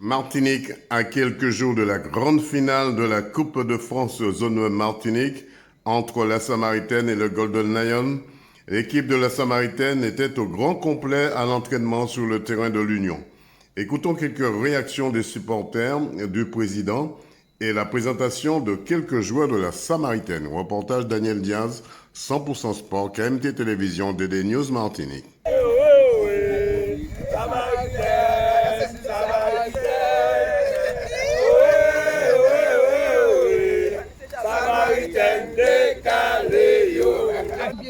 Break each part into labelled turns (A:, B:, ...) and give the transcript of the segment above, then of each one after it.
A: Martinique, à quelques jours de la grande finale de la Coupe de France Zone Martinique entre la Samaritaine et le Golden Lion, l'équipe de la Samaritaine était au grand complet à l'entraînement sur le terrain de l'Union. Écoutons quelques réactions des supporters, du président et la présentation de quelques joueurs de la Samaritaine. Reportage Daniel Diaz, 100% Sport, KMT Télévision, DD News Martinique.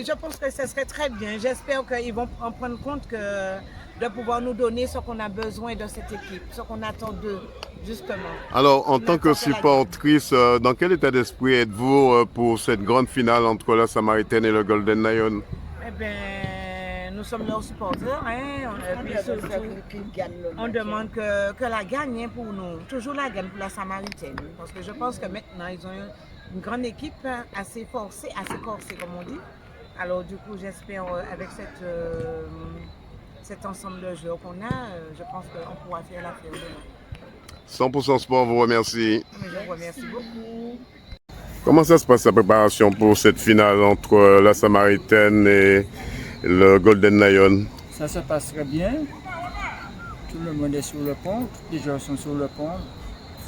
B: Je pense que ce serait très bien. J'espère qu'ils vont en prendre compte de pouvoir nous donner ce qu'on a besoin de cette équipe, ce qu'on attend d'eux, justement.
A: Alors, en tant que supportrice, dans quel état d'esprit êtes-vous pour cette grande finale entre la Samaritaine et le Golden Lion?
B: Eh bien, nous sommes leurs supporters. On demande que la gagne pour nous, toujours la gagne pour la Samaritaine. Parce que je pense que maintenant, ils ont une grande équipe assez forcée, assez corsée, comme on dit. Alors du coup, j'espère avec cet ensemble de joueurs qu'on a, je pense qu'on pourra faire l'affaire demain.
A: 100% Sport vous remercie.
B: Je vous remercie beaucoup.
A: Comment ça se passe la préparation pour cette finale entre la Samaritaine et le Golden Lion?
C: Ça se passe très bien. Tout le monde est sur le pont, les joueurs sont sur le pont,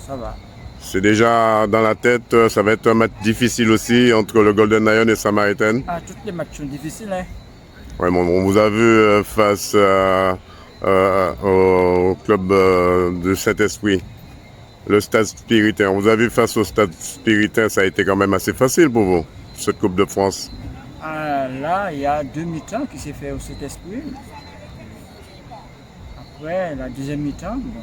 C: ça va.
A: C'est déjà dans la tête, ça va être un match difficile aussi entre le Golden Lion et Samaritaine.
C: Ah, tous les matchs sont difficiles, hein.
A: Ouais, on vous a vu face au club de Saint-Esprit, le Stade Spiritain. On vous a vu face au Stade Spiritain, ça a été quand même assez facile pour vous, cette Coupe de France.
C: Ah, là, il y a 2 mi-temps qui s'est fait au Saint-Esprit. Après, la deuxième mi-temps, bon.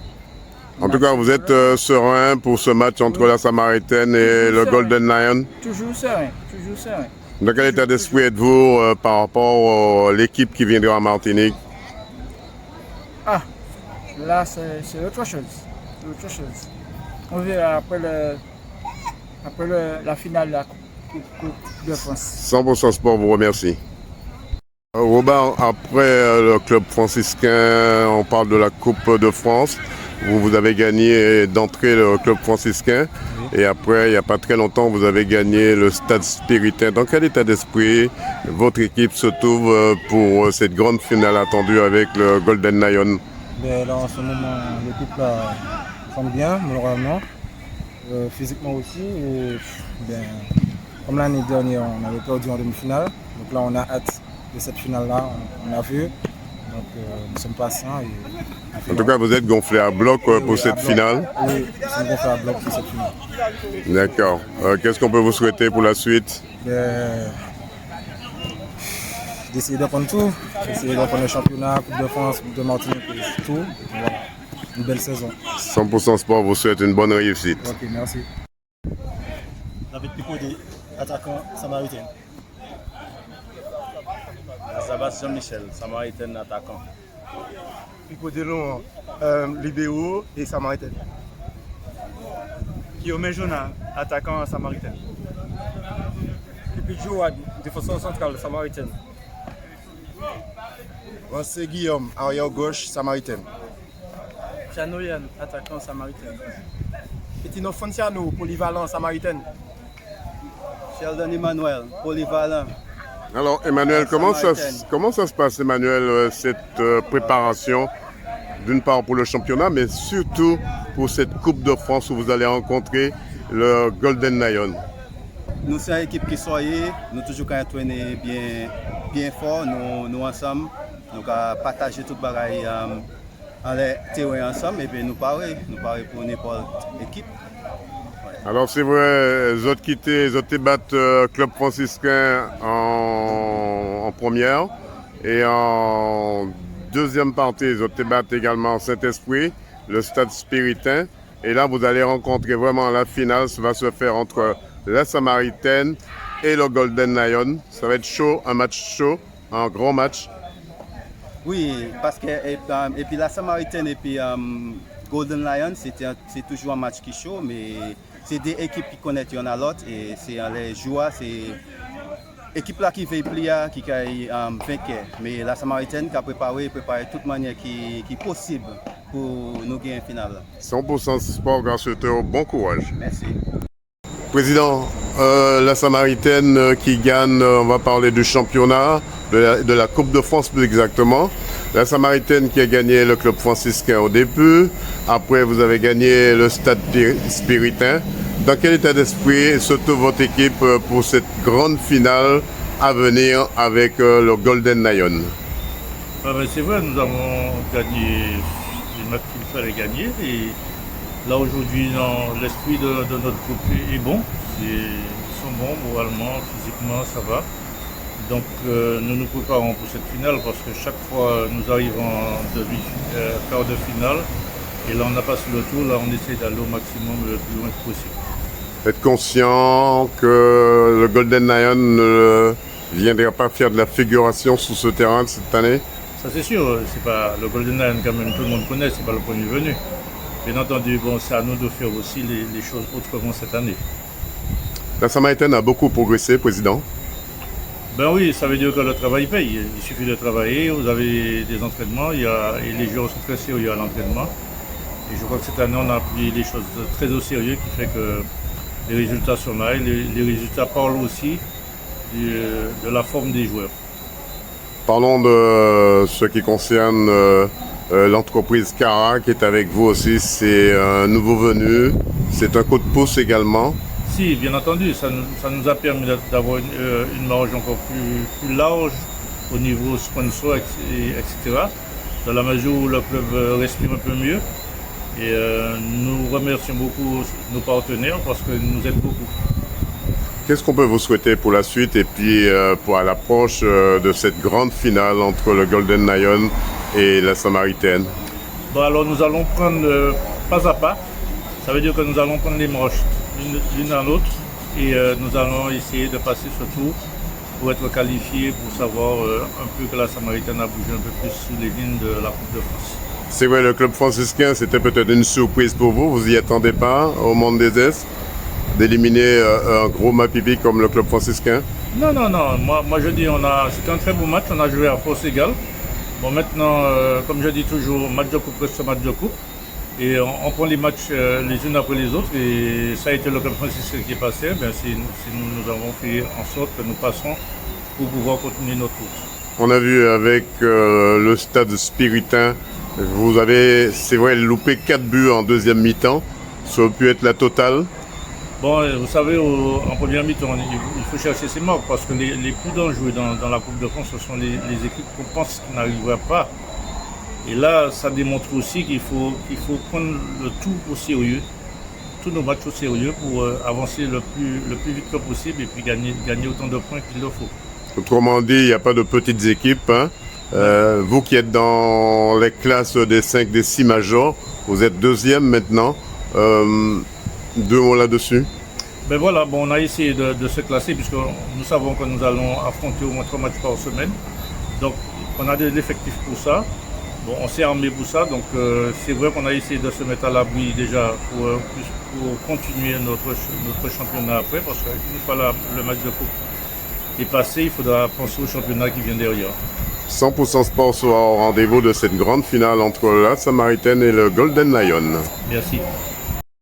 A: En tout cas, vous êtes serein pour ce match entre la Samaritaine et le Golden Lion?
C: Toujours serein, toujours serein.
A: Dans quel état d'esprit êtes-vous par rapport à l'équipe qui viendra en Martinique?
C: Ah, là, c'est autre chose. Autre chose. On verra après la finale de la Coupe de France.
A: 100% Sport vous remercie. Robert, après le club franciscain, on parle de la Coupe de France. Vous avez gagné d'entrée le club franciscain, oui. Et après, il n'y a pas très longtemps, vous avez gagné le Stade Spiritain. Dans quel état d'esprit votre équipe se trouve pour cette grande finale attendue avec le Golden Lion?
D: Là, en ce moment, l'équipe semble bien, moralement, physiquement aussi. Et, comme l'année dernière, on avait perdu en demi-finale. Donc là, on a hâte de cette finale-là. On a vu. Donc nous sommes patients.
A: En tout cas, vous êtes gonflé à bloc pour cette finale?
D: Oui, nous sommes gonflés à bloc pour cette finale.
A: D'accord. Qu'est-ce qu'on peut vous souhaiter pour la suite?
D: D'essayer d'apprendre tout. D'essayer d'apprendre le championnat, Coupe de France, Coupe de Martinique, tout. Et puis voilà, une belle saison.
A: 100% Sport vous souhaite une bonne réussite.
D: Ok, merci.
E: David Picodé, attaquant Samaritaine.
F: Zabas Jean-Michel, Samaritaine attaquant.
E: Picodé Laurent, libéraux et Samaritaine.
F: Guillaume Jonah, attaquant Samaritaine.
G: Pipi Jouad, défenseur central Samaritaine.
E: Rancé Guillaume, arrière gauche Samaritaine.
F: Chanoyan, attaquant Samaritaine.
E: Petino Fonciano, polyvalent Samaritaine.
F: Sheldon Emmanuel, polyvalent.
A: Alors Emmanuel, comment ça se passe, Emmanuel, cette préparation, d'une part pour le championnat, mais surtout pour cette Coupe de France où vous allez rencontrer le Golden Lion?
F: Nous sommes une équipe qui soyez, nous toujours entraîner bien fort, nous ensemble, nous partager tout le bagaille en les terrain ensemble et puis nous parler pour n'importe équipe.
A: Alors c'est vrai, les autres battent Club franciscain en première et en deuxième partie, les autres battent également Saint-Esprit, le Stade Spiritain. Et là, vous allez rencontrer vraiment la finale, ça va se faire entre la Samaritaine et le Golden Lion. Ça va être chaud, un match chaud, un grand match.
F: Oui, parce que et puis la Samaritaine et puis Golden Lion, c'est toujours un match qui est chaud, mais c'est des équipes qui connaissent l'une à l'autre et c'est les joueurs, c'est l'équipe là qui veut plier, qui a vainqueur. Mais la Samaritaine qui a préparé de toute manière qui est possible pour nous gagner une finale.
A: 100% sport grâce à toi, bon courage.
F: Merci.
A: Président, la Samaritaine qui gagne, on va parler du championnat, de la Coupe de France plus exactement. La Samaritaine qui a gagné le club franciscain au début. Après, vous avez gagné le Stade Spiritain. Dans quel état d'esprit se trouve votre équipe pour cette grande finale à venir avec le Golden Lion?
H: C'est vrai, nous avons gagné les matchs qu'il fallait gagner. Et là, aujourd'hui, l'esprit de notre groupe est bon. Ils sont bons moralement, physiquement, ça va. Donc, nous nous préparons pour cette finale parce que chaque fois, nous arrivons en quart de finale. Et là, on a passé le tour. Là, on essaie d'aller au maximum le plus loin possible.
A: Êtes conscient que le Golden Lion ne viendra pas faire de la figuration sur ce terrain cette année?
H: Ça, c'est sûr. C'est pas le Golden Lion, quand même, tout le monde connaît. C'est pas le premier venu. Bien entendu, bon, c'est à nous de faire aussi les choses autrement cette année.
A: La Samaritaine a beaucoup progressé, Président.
H: Ben oui, ça veut dire que le travail paye. Il suffit de travailler, vous avez des entraînements, et les joueurs sont très sérieux à l'entraînement. Et je crois que cette année, on a pris les choses très au sérieux, qui fait que les résultats sont là. Et les résultats parlent aussi de la forme des joueurs.
A: Parlons de ce qui concerne l'entreprise Cara qui est avec vous aussi. C'est un nouveau venu, c'est un coup de pouce également.
H: Si, bien entendu, ça nous a permis d'avoir une marge encore plus large au niveau sponsor, etc. Dans la mesure où le club respire un peu mieux. Et nous remercions beaucoup nos partenaires parce qu'ils nous aident beaucoup.
A: Qu'est-ce qu'on peut vous souhaiter pour la suite et puis pour à l'approche de cette grande finale entre le Golden Lion et la Samaritaine?
H: Bon, alors nous allons prendre pas à pas. Ça veut dire que nous allons prendre les marches l'une à l'autre et nous allons essayer de passer ce tour pour être qualifiés, pour savoir un peu que la Samaritaine a bougé un peu plus sous les lignes de la Coupe de France.
A: C'est vrai, le club franciscain, c'était peut-être une surprise pour vous. Vous n'y attendez pas au Monde des Est d'éliminer un gros Mapipi comme le club franciscain?
H: Non. Moi je dis, c'était un très beau match. On a joué à force égale. Bon, maintenant, comme je dis toujours, match de coupe reste match de coupe. Et on prend les matchs les unes après les autres. Et ça a été le club franciscain qui est passé. Nous avons fait en sorte que nous passons pour pouvoir continuer notre route.
A: On a vu avec le Stade Spiritain, vous avez, c'est vrai, loupé 4 buts en deuxième mi-temps. Ça aurait pu être la totale.
H: Bon, vous savez, en première mi-temps, il faut chercher ses marques parce que les plus dangereux dans la Coupe de France, ce sont les équipes qu'on pense qu'ils n'arriveraient pas. Et là, ça démontre aussi qu'il faut prendre le tout au sérieux, tous nos matchs au sérieux pour avancer le plus vite que possible et puis gagner autant de points qu'il le faut.
A: Autrement dit, il n'y a pas de petites équipes. Hein. Vous qui êtes dans les classes des 5, des 6 majors, vous êtes deuxième maintenant. 2 mots là-dessus.
H: Ben voilà, bon, on a essayé de se classer puisque nous savons que nous allons affronter au moins 3 matchs par semaine. Donc on a de l'effectif pour ça. Bon, on s'est armé pour ça, donc c'est vrai qu'on a essayé de se mettre à l'abri déjà pour continuer notre championnat après, parce qu'une fois le match de coupe est passé, il faudra penser au championnat qui vient derrière.
A: 100% Sport sera au rendez-vous de cette grande finale entre la Samaritaine et le Golden Lion.
H: Merci.